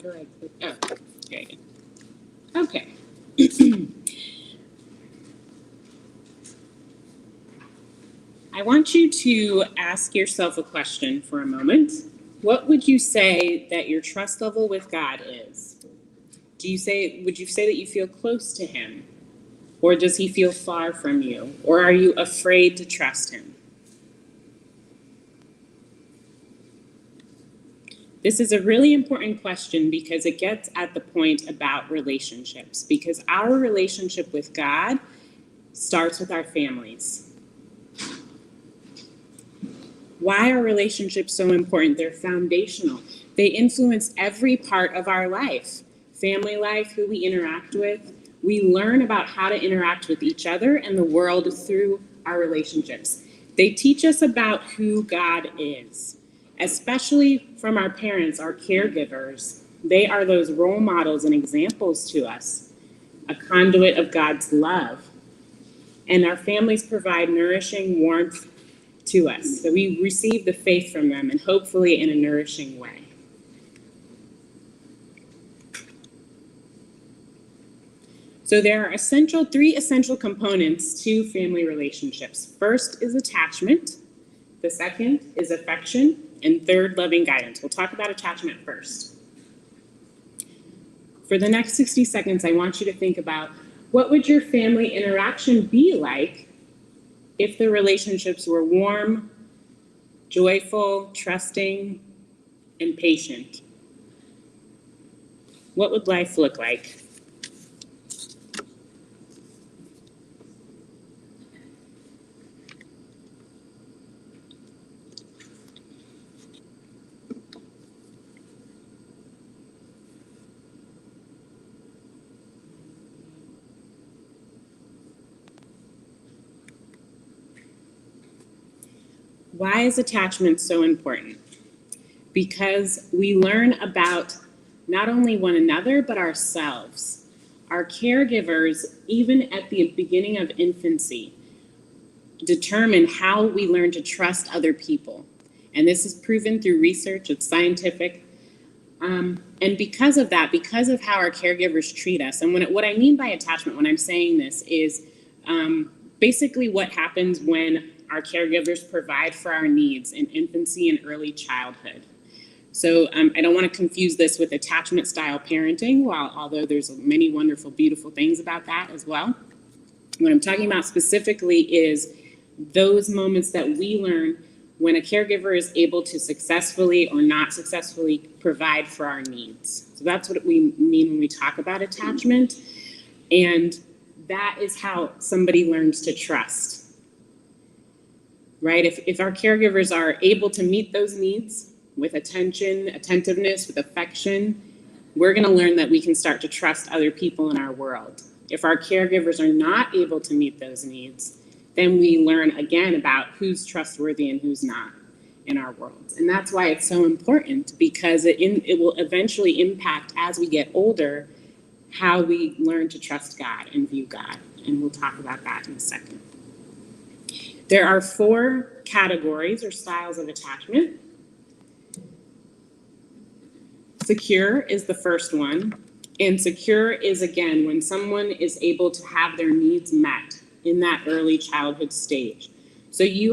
do I click? Oh, okay. Okay. I want you to ask yourself a question for a moment. What would you say that your trust level with God is? Would you say that you feel close to him? Or does he feel far from you? Or are you afraid to trust him? This is a really important question because it gets at the point about relationships, because our relationship with God starts with our families. Why are relationships so important? They're foundational. They influence every part of our life. Family life, who we interact with. We learn about how to interact with each other and the world through our relationships. They teach us about who God is, especially from our parents, our caregivers. They are those role models and examples to us, a conduit of God's love. And our families provide nourishing warmth to us. So we receive the faith from them, and hopefully in a nourishing way. So there are three essential components to family relationships. First is attachment. The second is affection. And third, loving guidance. We'll talk about attachment first. For the next 60 seconds, I want you to think about what would your family interaction be like if the relationships were warm, joyful, trusting, and patient? What would life look like? Why is attachment so important? Because we learn about not only one another, but ourselves. Our caregivers, even at the beginning of infancy, determine how we learn to trust other people. And this is proven through research, it's scientific. And because of that, because of how our caregivers treat us, and what I mean by attachment when I'm saying this is basically what happens when our caregivers provide for our needs in infancy and early childhood. So I don't want to confuse this with attachment style parenting, although there's many wonderful, beautiful things about that as well. What I'm talking about specifically is those moments that we learn when a caregiver is able to successfully or not successfully provide for our needs. So that's what we mean when we talk about attachment. And that is how somebody learns to trust. Right? If our caregivers are able to meet those needs with attention, attentiveness, with affection, we're going to learn that we can start to trust other people in our world. If our caregivers are not able to meet those needs, then we learn again about who's trustworthy and who's not in our world. And that's why it's so important, because it will eventually impact, as we get older, how we learn to trust God and view God. And we'll talk about that in a second. There are 4 categories or styles of attachment. Secure is the first one. And secure is, again, when someone is able to have their needs met in that early childhood stage. So you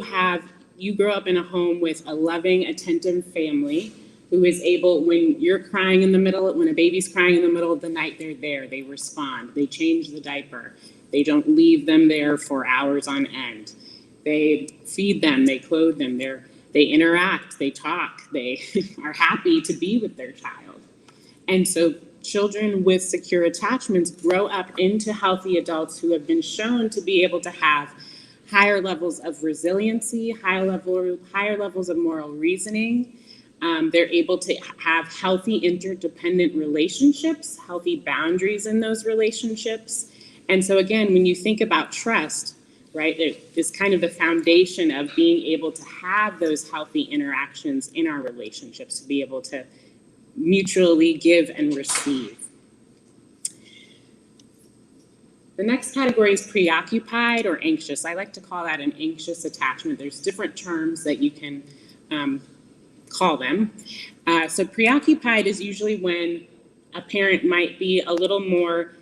grow up in a home with a loving, attentive family who is able, when you're crying when a baby's crying in the middle of the night, they're there, they respond, they change the diaper, they don't leave them there for hours on end. They feed them, they clothe them, they interact, they talk, they are happy to be with their child. And so children with secure attachments grow up into healthy adults who have been shown to be able to have higher levels of resiliency, higher levels of moral reasoning. They're able to have healthy interdependent relationships, healthy boundaries in those relationships. And so again, when you think about trust, right, it's kind of the foundation of being able to have those healthy interactions in our relationships, to be able to mutually give and receive. The next category is preoccupied or anxious. I like to call that an anxious attachment. There's different terms that you can call them. So preoccupied is usually when a parent might be a little more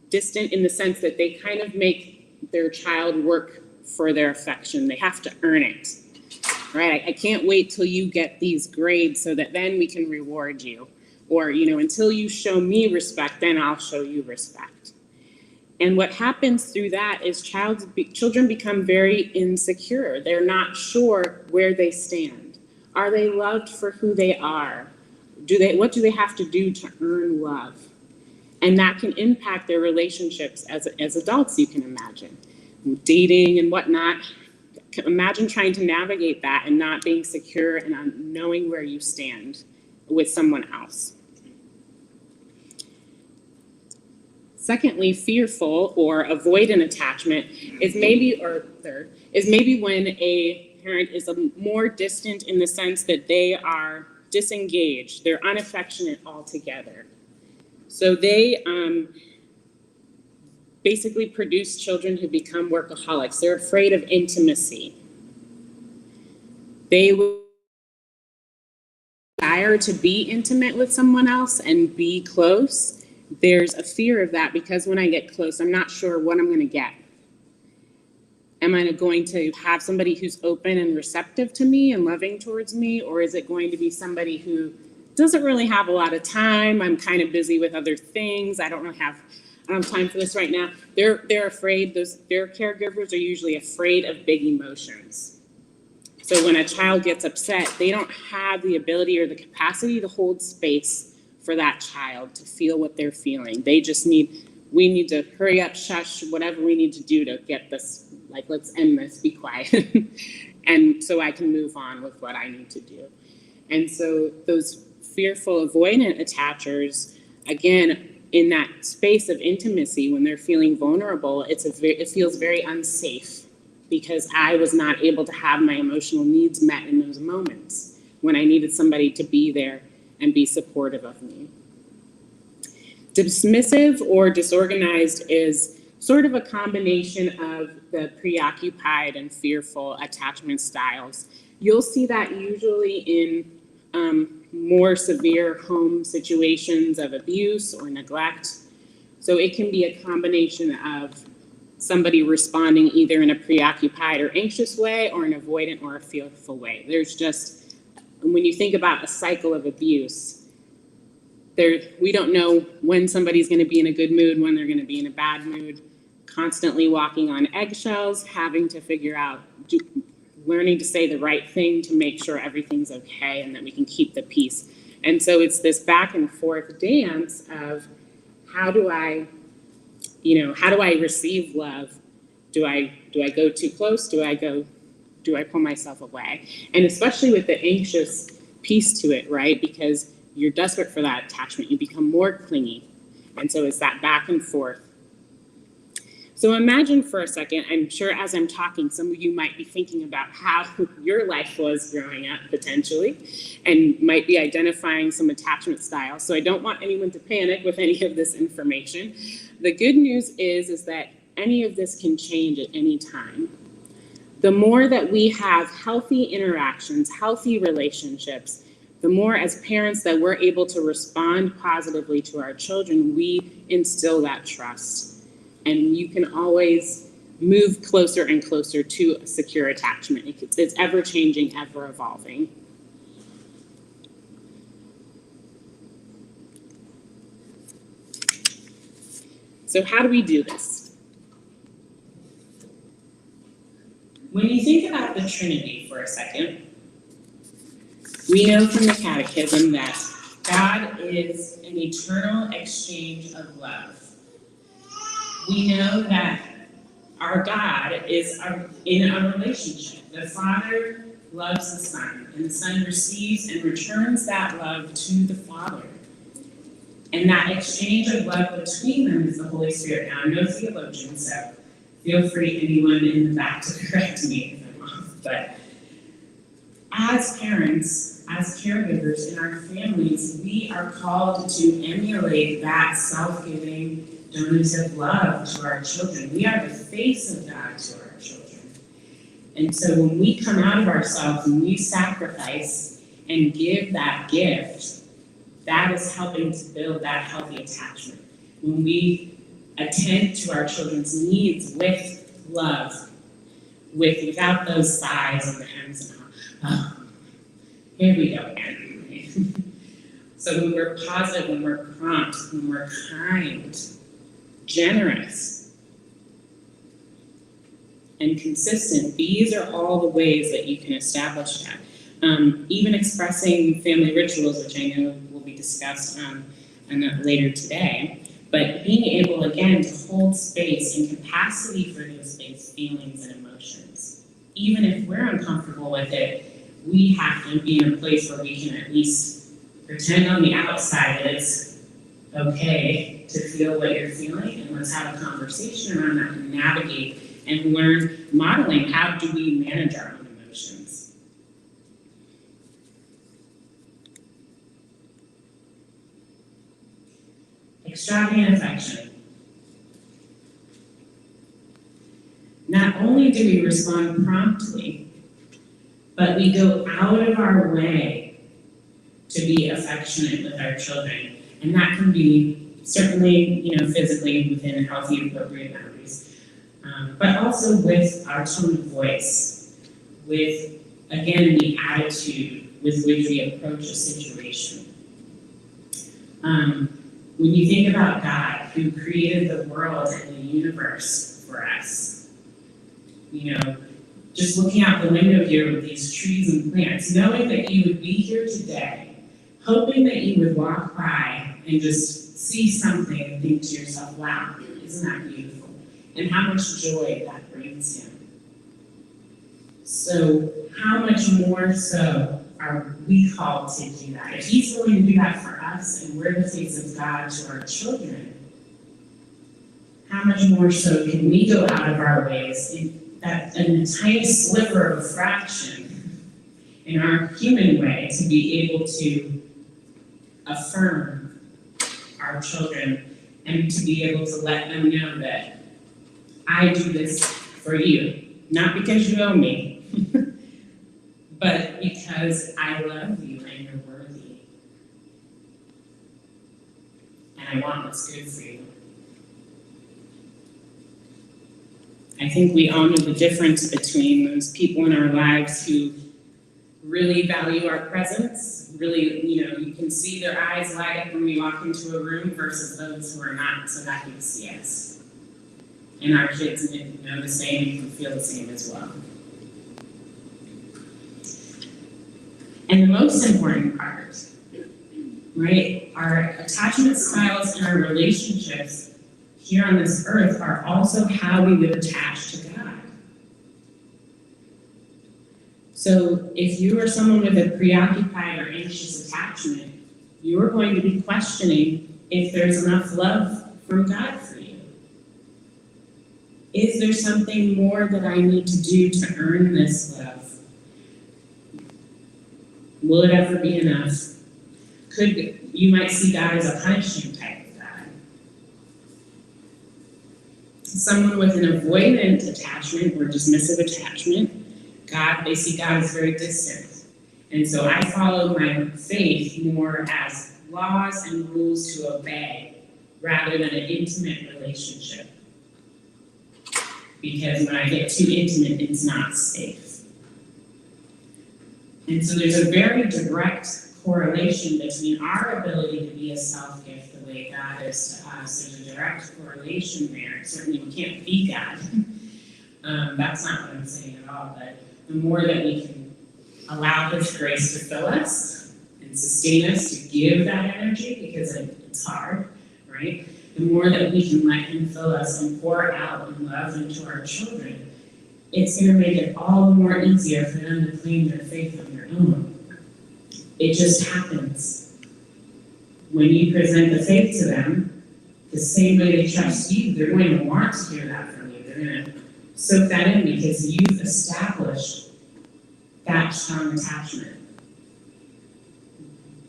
distant in the sense that they kind of make their child work for their affection. They have to earn it, right? I can't wait till you get these grades so that then we can reward you. Or, until you show me respect, then I'll show you respect. And what happens through that is children become very insecure. They're not sure where they stand. Are they loved for who they are? What do they have to do to earn love? And that can impact their relationships as adults, you can imagine. Dating and whatnot. Imagine trying to navigate that and not being secure and knowing where you stand with someone else. Secondly, fearful or avoidant attachment is maybe when a parent is more distant in the sense that they are disengaged, they're unaffectionate altogether. So they basically produce children who become workaholics. They're afraid of intimacy. They desire to be intimate with someone else and be close. There's a fear of that because when I get close, I'm not sure what I'm going to get. Am I going to have somebody who's open and receptive to me and loving towards me, or is it going to be somebody who doesn't really have a lot of time? I'm kind of busy with other things. I don't have time for this right now. They're afraid. Their caregivers are usually afraid of big emotions. So when a child gets upset, they don't have the ability or the capacity to hold space for that child to feel what they're feeling. We need to hurry up, shush, whatever we need to do to get this, like, let's end this, be quiet. And so I can move on with what I need to do. And so those fearful avoidant attachers, again, in that space of intimacy, when they're feeling vulnerable, it feels very unsafe because I was not able to have my emotional needs met in those moments when I needed somebody to be there and be supportive of me. Dismissive or disorganized is sort of a combination of the preoccupied and fearful attachment styles. You'll see that usually in more severe home situations of abuse or neglect. So it can be a combination of somebody responding either in a preoccupied or anxious way or an avoidant or a fearful way. When you think about a cycle of abuse, we don't know when somebody's going to be in a good mood, when they're going to be in a bad mood, constantly walking on eggshells, having to figure out, learning to say the right thing to make sure everything's okay and that we can keep the peace. And so it's this back and forth dance of how do I receive love? Do I go too close? Do I pull myself away? And especially with the anxious piece to it, right? Because you're desperate for that attachment. You become more clingy. And so it's that back and forth. So imagine for a second, I'm sure as I'm talking, some of you might be thinking about how your life was growing up potentially, and might be identifying some attachment styles. So I don't want anyone to panic with any of this information. The good news is that any of this can change at any time. The more that we have healthy interactions, healthy relationships, the more as parents that we're able to respond positively to our children, we instill that trust. And you can always move closer and closer to a secure attachment. It's ever changing, ever evolving. So how do we do this? When you think about the Trinity for a second, we know from the Catechism that God is an eternal exchange of love. We know that our God is in a relationship. The Father loves the Son, and the Son receives and returns that love to the Father. And that exchange of love between them is the Holy Spirit. Now, I'm no theologian, so feel free, anyone in the back, to correct me if I'm wrong. But as parents, as caregivers in our families, we are called to emulate that self-giving, donative love to our children. We are the face of God to our children. And so when we come out of ourselves and we sacrifice and give that gift, that is helping to build that healthy attachment. When we attend to our children's needs with love, without those sighs and the hems and here we go again. So when we're positive, when we're prompt, when we're kind, generous, and consistent, these are all the ways that you can establish that. Even expressing family rituals, which I know will be discussed later today, but being able, again, to hold space and capacity for those feelings and emotions. Even if we're uncomfortable with it, we have to be in a place where we can at least pretend on the outside that it's okay to feel what you're feeling, and let's have a conversation around that and navigate and learn modeling. How do we manage our own emotions? Extravagant affection. Not only do we respond promptly, but we go out of our way to be affectionate with our children. And that can be certainly, physically within healthy, appropriate boundaries, but also with our tone of voice, with, again, the attitude with which we approach a situation. When you think about God, who created the world and the universe for us, just looking out the window here with these trees and plants, knowing that you would be here today, hoping that you would walk by and just see something and think to yourself, wow, isn't that beautiful? And how much joy that brings him. So how much more so are we called to do that? If he's willing to do that for us and we're the face of God to our children, how much more so can we go out of our ways in a tiny sliver of a fraction in our human way to be able to affirm our children and to be able to let them know that I do this for you, not because you owe me, but because I love you and you're worthy. And I want what's good for you. I think we all know the difference between those people in our lives who really value our presence, really, you can see their eyes light up when we walk into a room versus those who are not so happy to see us. And our kids know the same and feel the same as well. And the most important part, right, our attachment styles and our relationships here on this earth are also how we would attach to God. So if you are someone with a preoccupied or anxious attachment, you are going to be questioning if there's enough love from God for you. Is there something more that I need to do to earn this love? Will it ever be enough? You might see God as a punishing type of God. Someone with an avoidant attachment or dismissive attachment, they see God as very distant. And so I follow my faith more as laws and rules to obey rather than an intimate relationship. Because when I get too intimate, it's not safe. And so there's a very direct correlation between our ability to be a self-gift the way God is to us. There's a direct correlation there. Certainly we can't be God. That's not what I'm saying at all, but the more that we can allow His grace to fill us and sustain us to give that energy, because it's hard, right? The more that we can let Him fill us and pour out and love into our children, it's going to make it all the more easier for them to claim their faith on their own. It just happens. When you present the faith to them, the same way they trust you, they're going to want to hear that from you. They're going to soak that in because you've established that strong attachment.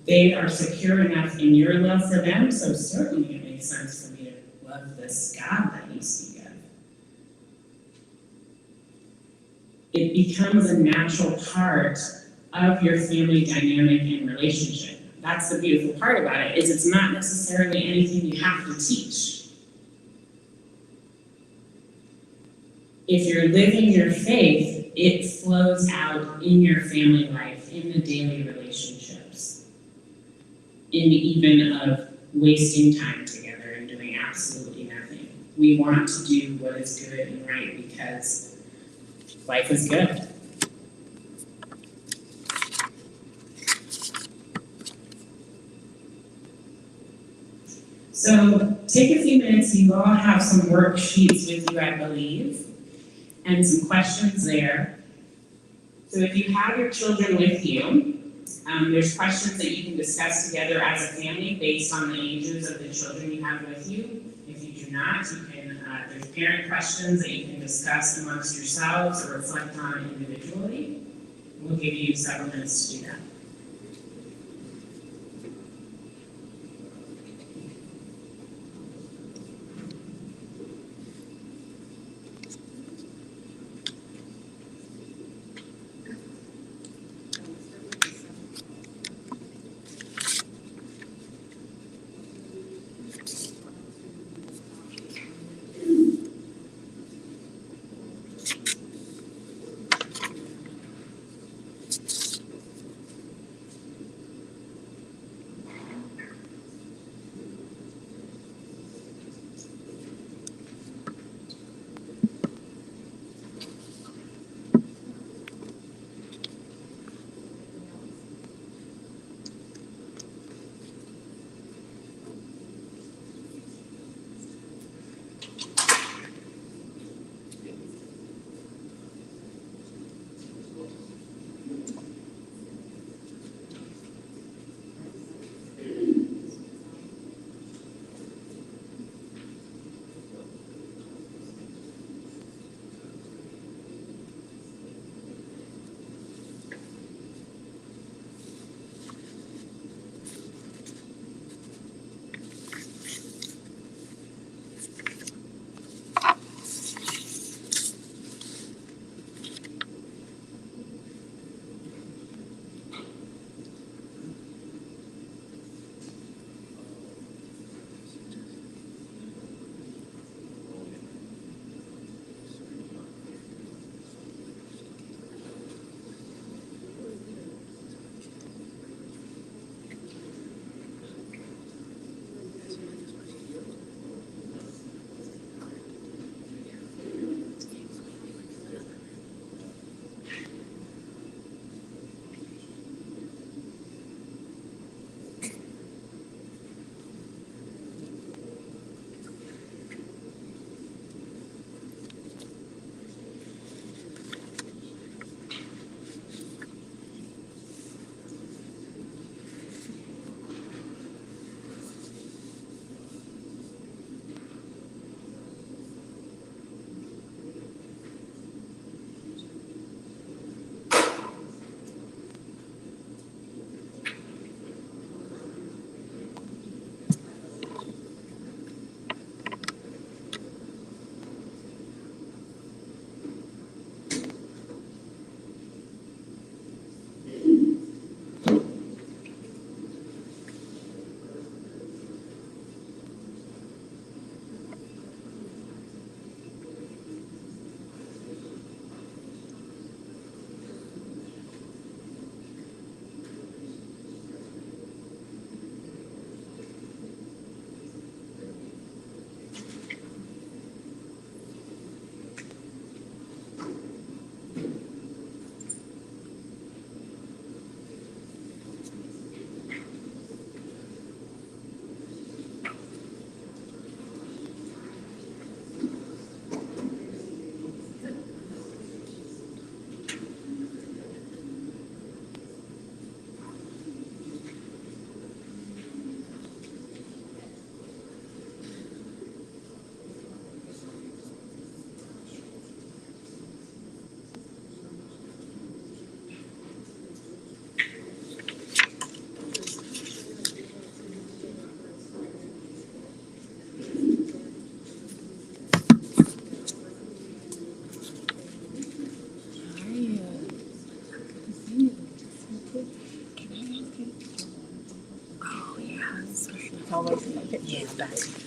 They are secure enough in your love for them, so certainly it makes sense for me to love this God that you speak of. It becomes a natural part of your family dynamic and relationship. That's the beautiful part about it, is it's not necessarily anything you have to teach. If you're living your faith, it flows out in your family life, in the daily relationships, in even of wasting time together and doing absolutely nothing. We want to do what is good and right because life is good. So take a few minutes, you all have some worksheets with you, I believe, and some questions there. So if you have your children with you, there's questions that you can discuss together as a family based on the ages of the children you have with you. If you do not, you can, there's parent questions that you can discuss amongst yourselves or reflect on individually. We'll give you several minutes to do that. all those in the picture. Yeah, that's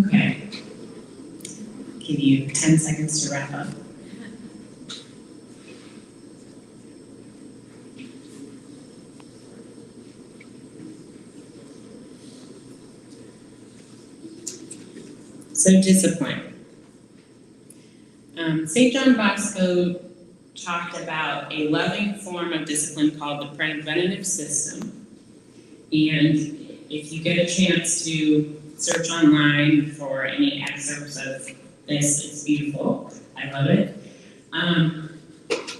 Okay. Give you 10 seconds to wrap up. So discipline. St. John Bosco talked about a loving form of discipline called the preventative system. And if you get a chance to search online for any excerpts of this, it's beautiful. I love it.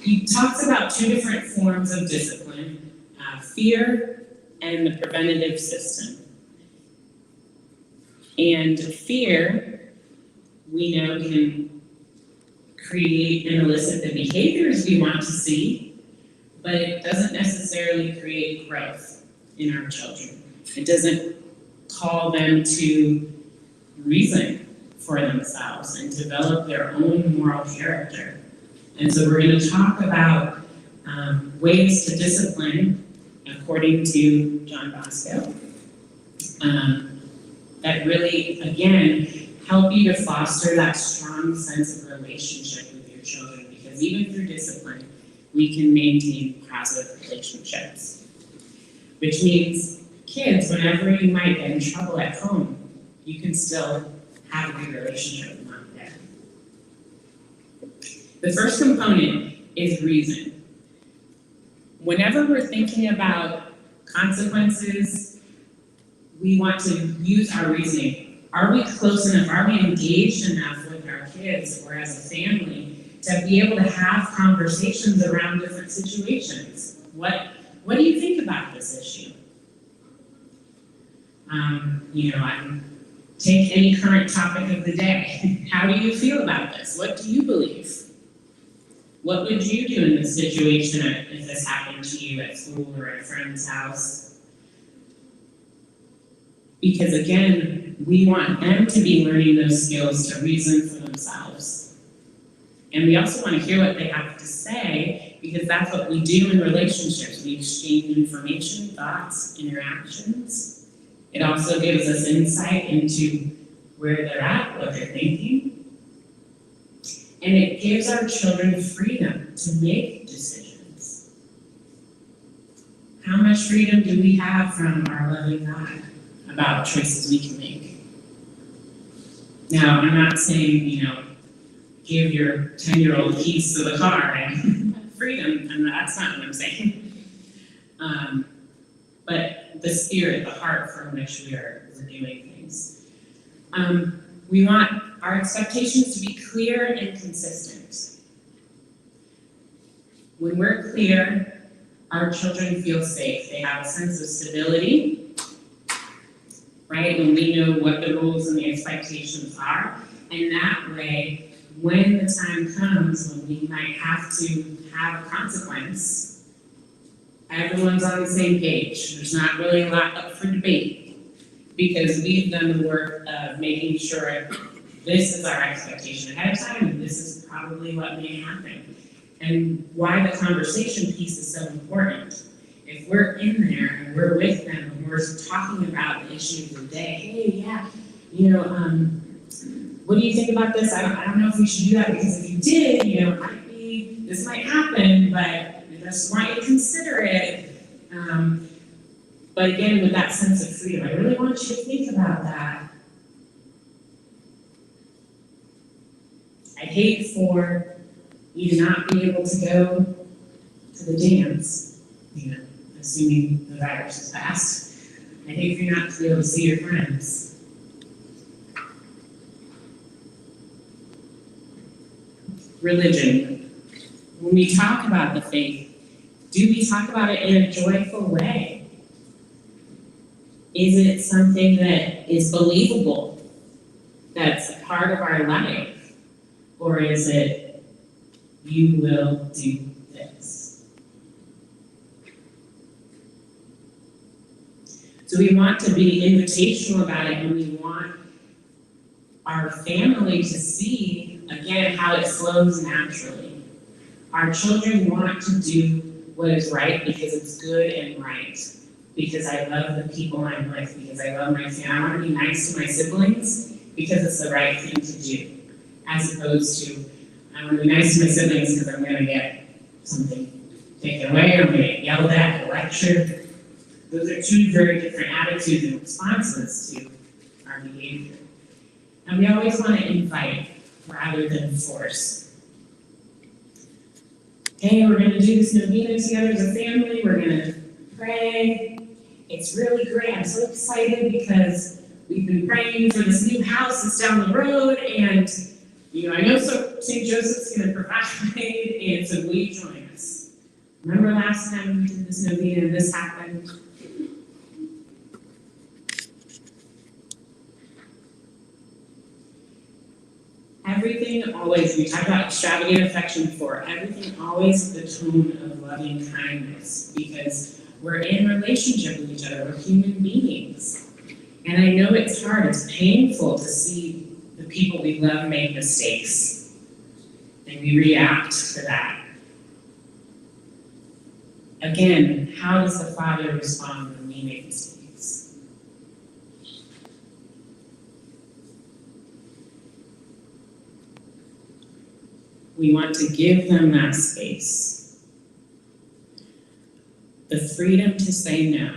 He talks about two different forms of discipline, fear and the preventative system. And fear, we know, can create and elicit the behaviors we want to see, but it doesn't necessarily create growth in our children. It doesn't call them to reason for themselves and develop their own moral character. And so we're going to talk about ways to discipline, according to John Bosco, that really, again, help you to foster that strong sense of relationship with your children, because even through discipline, we can maintain positive relationships. Which means, kids, whenever you might get in trouble at home, you can still have a good relationship with mom and dad. The first component is reason. Whenever we're thinking about consequences, we want to use our reasoning. Are we close enough? Are we engaged enough with our kids or as a family to be able to have conversations around different situations? What do you think about this issue? Take any current topic of the day. How do you feel about this? What do you believe? What would you do in this situation if this happened to you at school or at a friend's house? Because again, we want them to be learning those skills to reason for themselves. And we also want to hear what they have to say, because that's what we do in relationships. We exchange information, thoughts, interactions. It also gives us insight into where they're at, what they're thinking. And it gives our children freedom to make decisions. How much freedom do we have from our loving God about choices we can make? Now, I'm not saying, give your 10-year-old keys to the car and freedom, and that's not what I'm saying. But the spirit, the heart from which we're doing things. We want our expectations to be clear and consistent. When we're clear, our children feel safe. They have a sense of stability, right? When we know what the rules and the expectations are. And that way, when the time comes when we might have to have a consequence, everyone's on the same page. There's not really a lot up for debate, because we've done the work of making sure this is our expectation ahead of time, and this is probably what may happen. And why the conversation piece is so important. If we're in there and we're with them and we're talking about the issue of the day, hey, yeah, what do you think about this? I don't know if we should do that, because if you did, this might happen, but I just want you to consider it. But again, with that sense of freedom, I really want you to think about that. I'd hate for you to not be able to go to the dance, assuming the virus is passed. I'd hate for you not to be able to see your friends. Religion. When we talk about the faith, do we talk about it in a joyful way? Is it something that is believable, that's a part of our life? Or is it, you will do this? So we want to be invitational about it, and we want our family to see, again, how it flows naturally. Our children want to do what is right because it's good and right. Because I love the people I'm with, because I love my family. I want to be nice to my siblings because it's the right thing to do. As opposed to, I want to be nice to my siblings because I'm going to get something taken away, or I'm going to get yelled at or lectured. Those are two very different attitudes and responses to our behavior. And we always want to invite rather than force. Hey, we're going to do this novena together as a family. We're going to pray. It's really great. I'm so excited because we've been praying for this new house that's down the road, and I know St. Joseph's going to provide, and so will you join us? Remember last time we did this novena and this happened? Everything always, we talk about extravagant affection before, everything always with the tone of loving kindness, because we're in relationship with each other, we're human beings. And I know it's hard, it's painful to see the people we love make mistakes, and we react to that. Again, how does the Father respond when we make mistakes? We want to give them that space, the freedom to say no.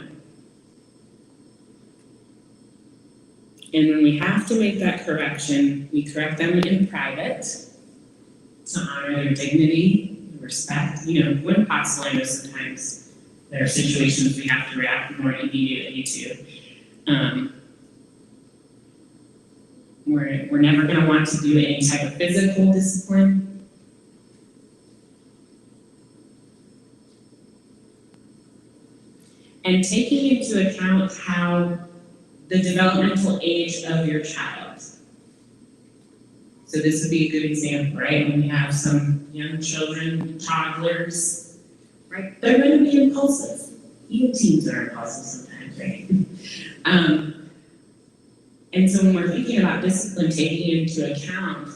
And when we have to make that correction, we correct them in private to honor their dignity, respect. When possible, I know sometimes there are situations we have to react more immediately to. We're never going to want to do any type of physical discipline. And taking into account how the developmental age of your child. So this would be a good example, right? When you have some young children, toddlers, right? They're going to be impulsive. Even teens are impulsive sometimes, right? And so when we're thinking about discipline, taking into account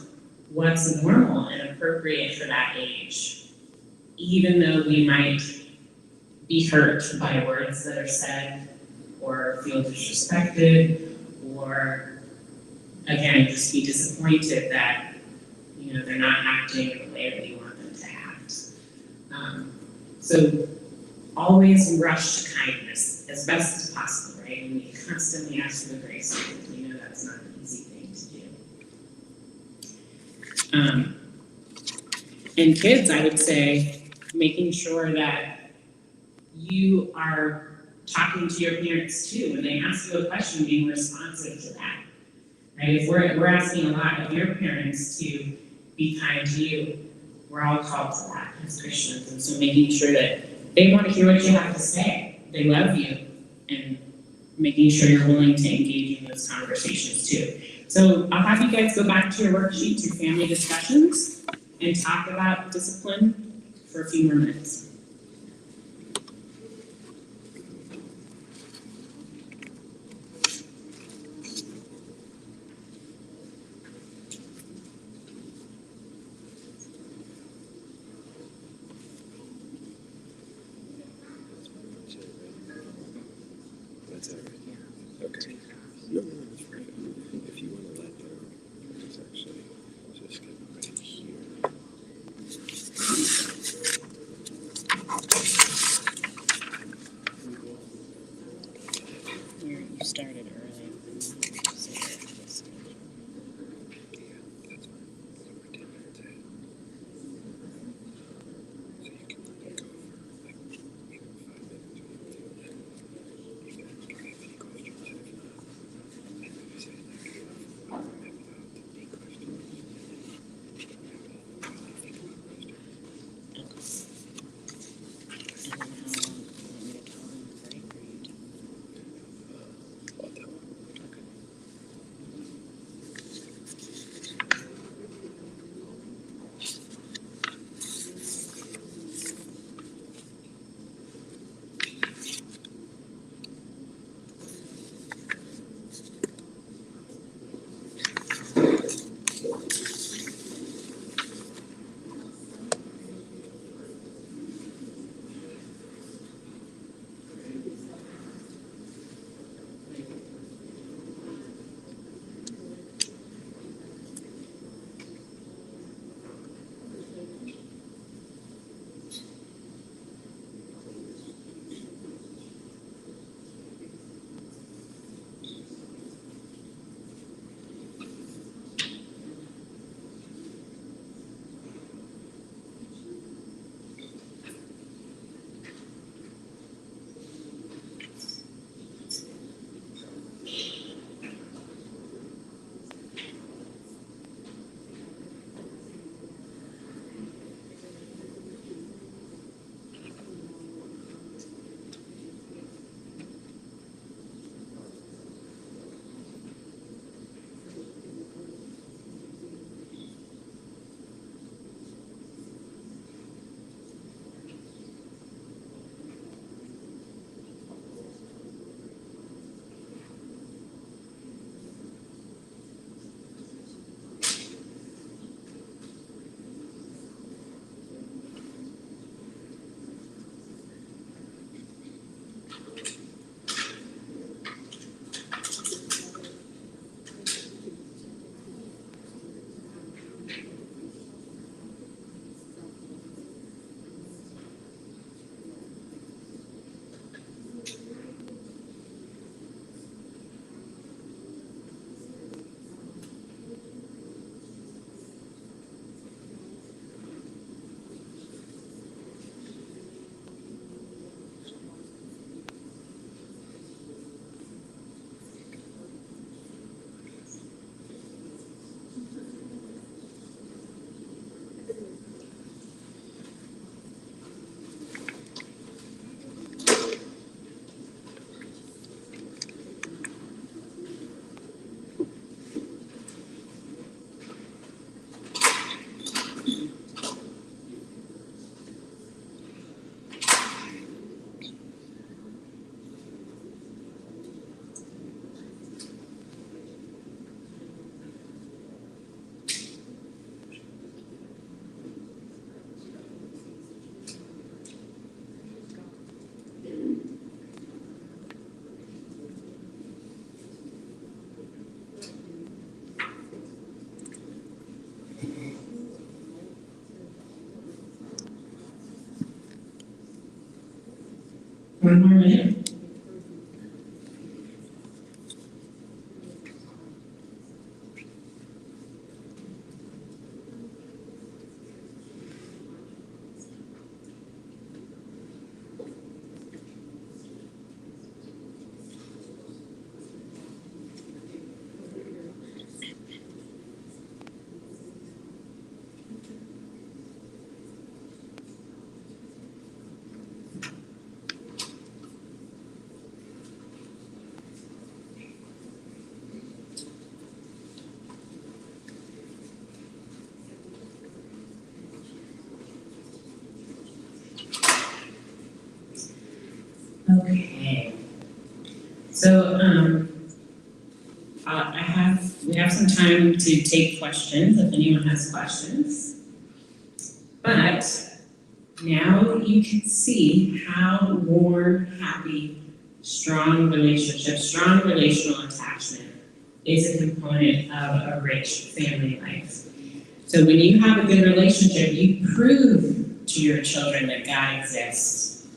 what's normal and appropriate for that age, even though we might be hurt by words that are said or feel disrespected, or again, just be disappointed that they're not acting in the way that you want them to act. So always rush to kindness as best as possible, right? And we constantly ask for the grace because we know that's not an easy thing to do. And kids, I would say, making sure that you are talking to your parents too. When they ask you a question, being responsive to that. Right? If we're asking a lot of your parents to be kind to you, we're all called to that as Christians. And so making sure that they want to hear what you have to say. They love you, and making sure you're willing to engage in those conversations too. So I'll have you guys go back to your worksheets, your family discussions, and talk about discipline for a few more minutes. Okay. No, that's perfect. If you want to let them, just actually just get right here. One more minute. Okay. So, we have some time to take questions if anyone has questions. But now you can see how warm, happy, strong relationship, strong relational attachment is a component of a rich family life. So when you have a good relationship, you prove to your children that God exists,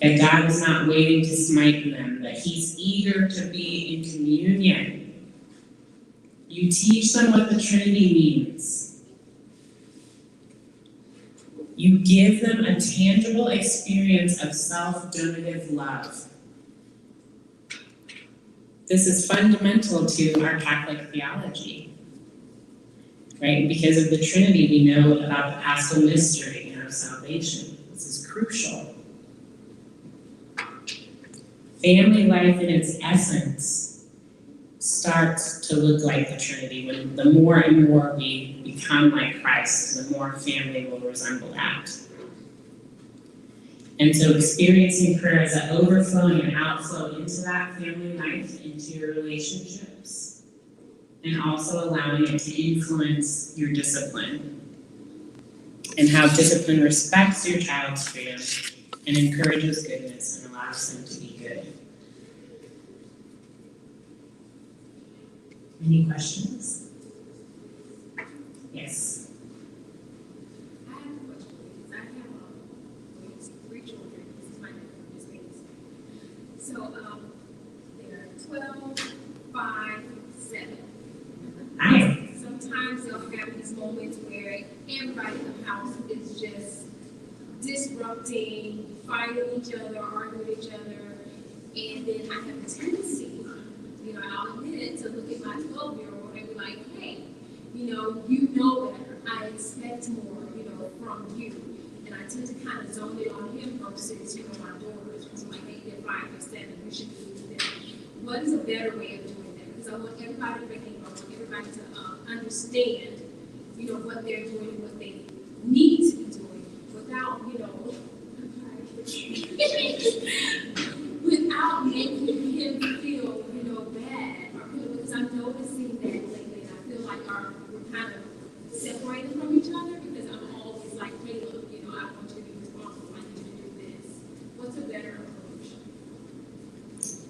that God is not waiting to smite them, that He's eager to be in communion. You teach them what the Trinity means. You give them a tangible experience of self-donative love. This is fundamental to our Catholic theology, right? Because of the Trinity, we know about the Paschal mystery and our salvation. This is crucial. Family life in its essence starts to look like the Trinity. When the more and more we become like Christ, the more family will resemble that. And so experiencing prayer as an overflow and an outflow into that family life, into your relationships, and also allowing it to influence your discipline, and how discipline respects your child's freedom and encourages goodness and allows them to be good. Any questions? Yes. I have a question because I have 3 children. This is my nephew. So they're 12, 5, 7. Hi. Sometimes they'll have these moments where everybody in the house is just disrupting, fighting each other, arguing with each other, and then I have a tendency, I'll admit it, to look at my 12-year-old and be like, hey, you know better. I expect more, from you. And I tend to kind of zone in on him versus, my daughters. Because I'm like, hey, they're 5 or 7, we should be doing that. What is a better way of doing that? Because I want everybody to behave. I want everybody to understand, what they're doing and what they need to be doing without, without making him feel, bad. Because I'm noticing that lately, and I feel like we're kind of separated from each other because I'm always like, hey, look, I want you to be responsible. I need you to do this. What's a better approach?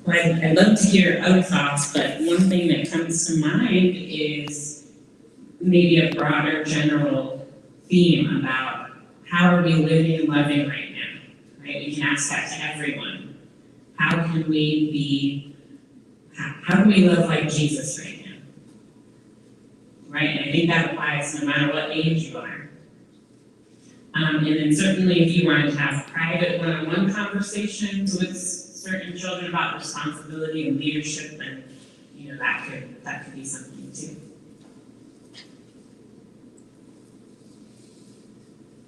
Well, I'd love to hear other thoughts, but one thing that comes to mind is maybe a broader general theme about how are we living and loving right now, right? We can ask that to everyone. How can we love like Jesus right now? Right? And I think that applies no matter what age you are. And then certainly if you wanted to have private one-on-one conversations with certain children about responsibility and leadership, then that could be something too.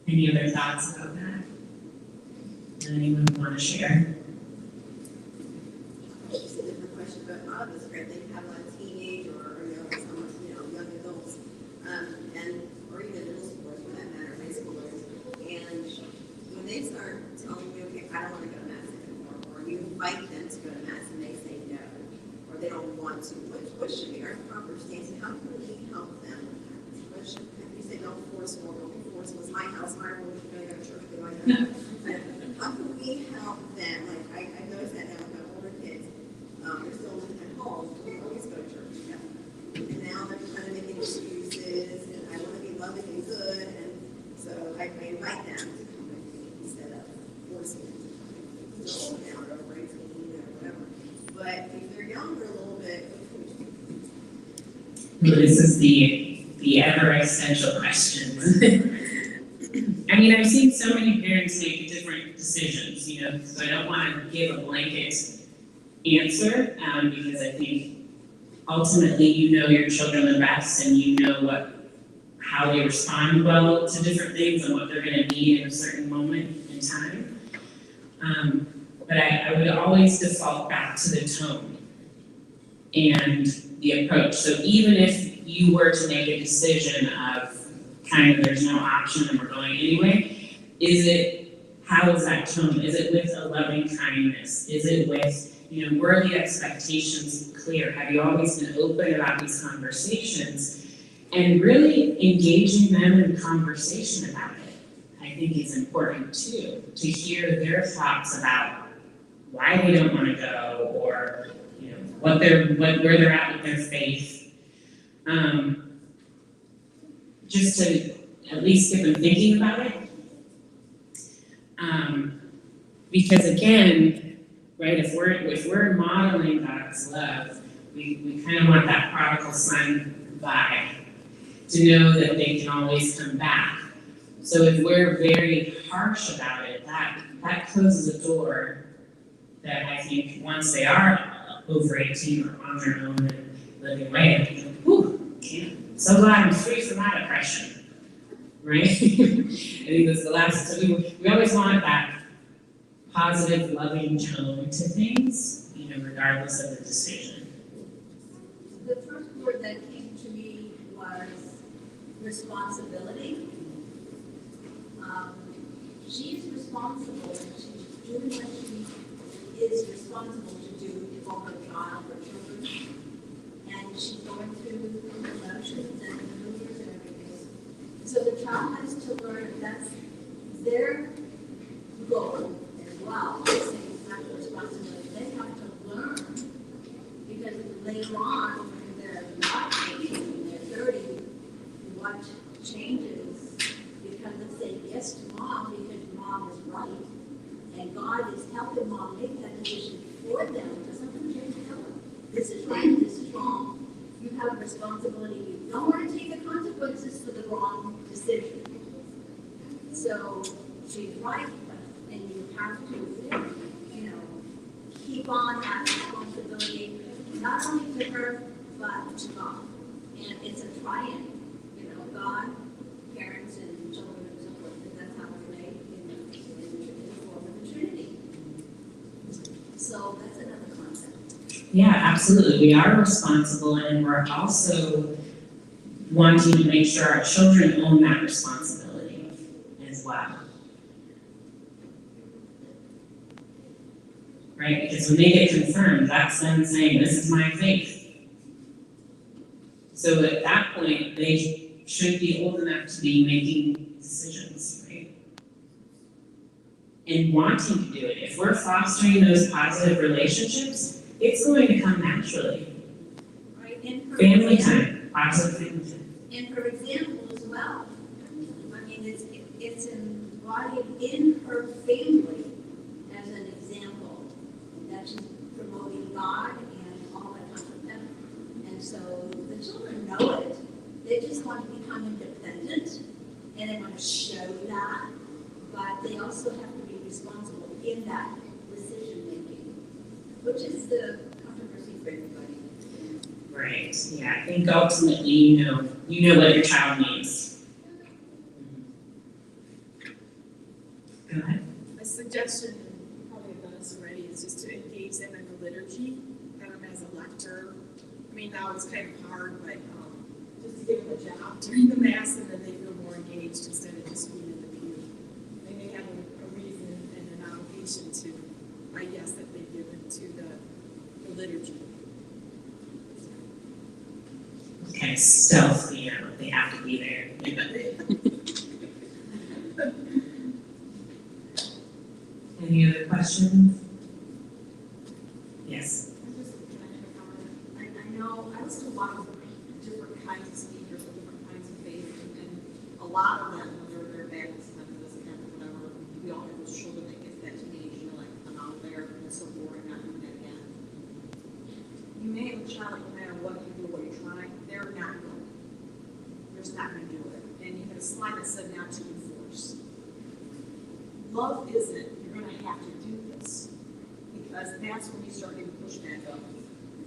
Any other thoughts about that? Anyone want to share? It's a different question, but my of us are great. They have a teenage or some young adults, or even middle schoolers for that matter, high schoolers. And when they start telling you, okay, I don't want to go to mass anymore, or you invite them to go to mass and they say no, or they don't want to, what should be our proper stance? And how can we help them? What should you say? Don't force more. Don't be forceful. It's my house, my rule. You go to church, they like that. How can we help them? Like I noticed that now with my older kids. They're still living at home. We always go to church together. And now they're kind of making excuses, and I want to be loving and good, and so I invite them to come with me instead of forcing them to come with me. This is the ever essential questions. I mean, I've seen so many parents make different decisions, so I don't want to give a blanket answer, because I think ultimately you know your children the best and you know how they respond well to different things and what they're going to need in a certain moment in time. But I would always default back to the tone and the approach. So even if you were to make a decision of kind of there's no option and we're going anyway, how is that tone? Is it with a loving kindness? Is it with, were the expectations clear? Have you always been open about these conversations? And really engaging them in conversation about it, I think is important too, to hear their thoughts about why they don't want to go, or where they're at with their faith. Just to at least get them thinking about it. Because again, right, if we're modeling God's love, we kind of want that prodigal son vibe, to know that they can always come back. So if we're very harsh about it, that closes a door that I think once they are over 18 or on their own and living away, so glad I'm free from that oppression, right? I think that's the last. So we always want that positive, loving tone to things, regardless of the decision. The first word that came to me was responsibility. She's responsible, and she's doing what she is responsible to do for her child, her children. And she's going through emotions and maneuvers and everything. So the child has to learn that's their goal as well, the same type of responsibility. They have to learn, because later on, when they're not 18, when they're 30, what changes, because they say yes to mom because mom is right, and God is helping mom make that decision for them, because sometimes you have to tell them, this is right, this is wrong. You have a responsibility. You don't want to take the consequences for the wrong decision. So she's right, and you have to, keep on that responsibility, not only to her, but to God. And it's a triad, God, parents, and children, and so forth, and that's how we're made in the form of the Trinity. So that's another concept. Yeah, absolutely. We are responsible, and we're also wanting to make sure our children own that responsibility as well. Right? Because when they get confirmed, that's them saying, this is my faith. So at that point, they should be old enough to be making decisions, right? And wanting to do it. If we're fostering those positive relationships, it's going to come naturally. Right? And Family time, positive family time. And for example as well, I mean, it's embodied in her family as an example that she's promoting God and all that kind of stuff. And so the children know it. They just want to become independent, and they want to show that, but they also have to be responsible in that decision making, which is the controversy for everybody. Right. Yeah. I think ultimately, you know what your child needs. Go ahead. A suggestion, you probably have done this already, is just to engage them in the liturgy, have them as a lector. I mean, now it's kind of hard, but just to give them a job during the mass, and then they feel more engaged instead of just being in the pew. They may have a reason and an obligation to, I guess, that they've given to the liturgy. Kind of stealth, they have to be there. Any other questions? Yes. I know I listen to a lot of different kinds of speakers with different kinds of faith, and a lot of them, whether they're Baptist, Methodist, Catholic, whatever, we all have those children that get to that teenage, like, I'm out there, and it's so boring, not doing that again. You may have a child, no matter what you do, what you're trying, they're not they're just not gonna do it. And you had a slide that said not to enforce. Love isn't, you're gonna have to do this, because that's when you start getting pushback of,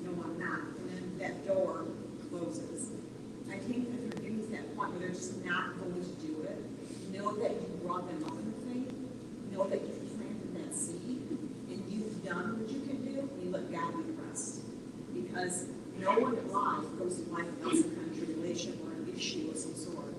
no, I'm not, and then that door closes. I think that they're getting to that point where they're just not going to do it. Know that you brought them up in the faith, know that you planted that seed, and you've done what you can do, and you let God be the rest. Because no one in life goes through life without some kind of tribulation or an issue of some sort.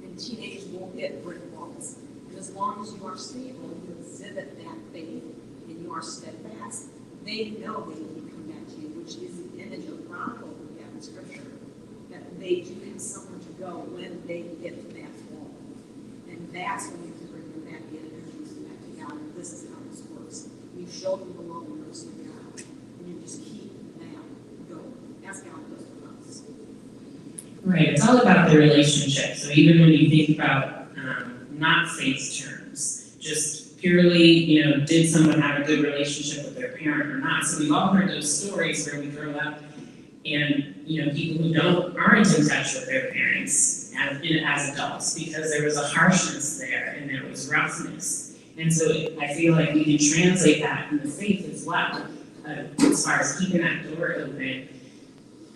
And teenagers will hit brick walls. And as long as you are stable, you exhibit that faith, and you are steadfast, they know they can come back to you, which is the image of the prodigal we have in Scripture. That they do have somewhere to go when they get to that wall. And that's when you can bring them back in and introduce them back to God. And this is how this works. You show them the love and mercy of God, and you just keep that going. That's how it goes with us. Right, it's all about the relationship. So even when you think about not faith terms, just purely, did someone have a good relationship with their parent or not? So we've all heard those stories where we grow up and, people who aren't in touch with their parents as adults because there was a harshness there and there was roughness. And so I feel like we can translate that in the faith as well, as far as keeping that door open.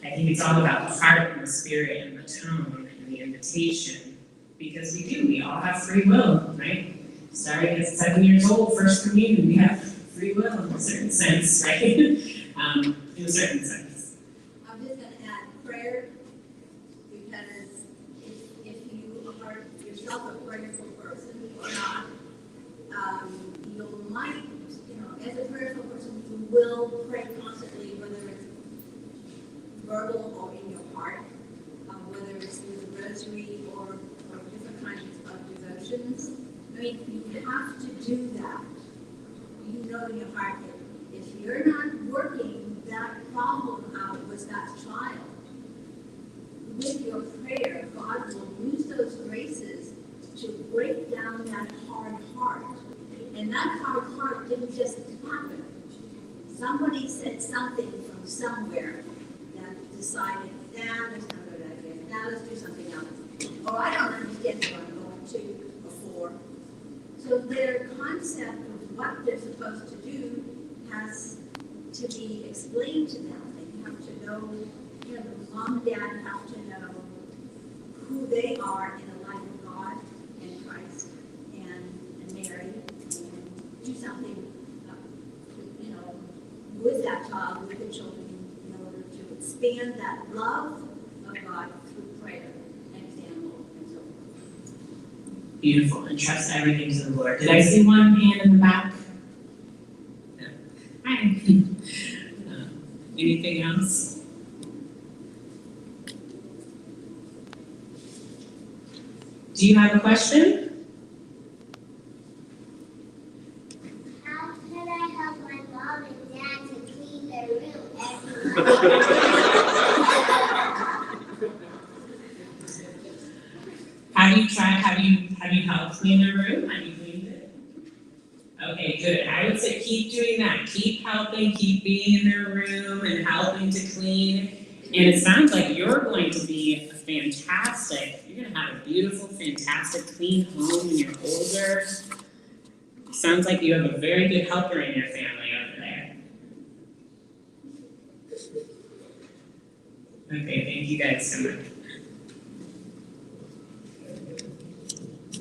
I think it's all about the heart and the spirit and the tone and the invitation, because we all have free will, right? Starting at 7 years old, first communion, we have free will in a certain sense, right? In a certain sense. I'm just gonna add prayer, because if you are yourself a prayerful person or not, you might, as a prayerful person, you will pray constantly, whether it's verbal or in your heart, whether it's through the rosary or different kinds of devotions. I mean, you have to do that. You know in your heart that if you're not working that problem out with that child, with your prayer, God will use those graces to break down that hard heart. And that hard heart didn't just happen. Somebody said something from somewhere that decided, that's not a good idea. Now let's do something else. Or I don't understand what I'm going to before. So their concept of what they're supposed to do has to be explained to them. They have to know, the mom and dad have to know who they are in the life of God and Christ and Mary, and do something, with that child, with the children, in order to expand that love of God through prayer and example and so forth. Beautiful, and trust everything to the Lord. Did I see one hand in the back? No. Hi. Anything else? Do you have a question? How can I help my mom and dad to clean their room every day? Have you helped clean their room? Have you cleaned it? Okay, good. I would say keep doing that. Keep helping, keep being in their room and helping to clean. And it sounds like you're going to be a fantastic, you're gonna have a beautiful, fantastic, clean home when you're older. Sounds like you have a very good helper in your family over there. Okay, thank you guys so much.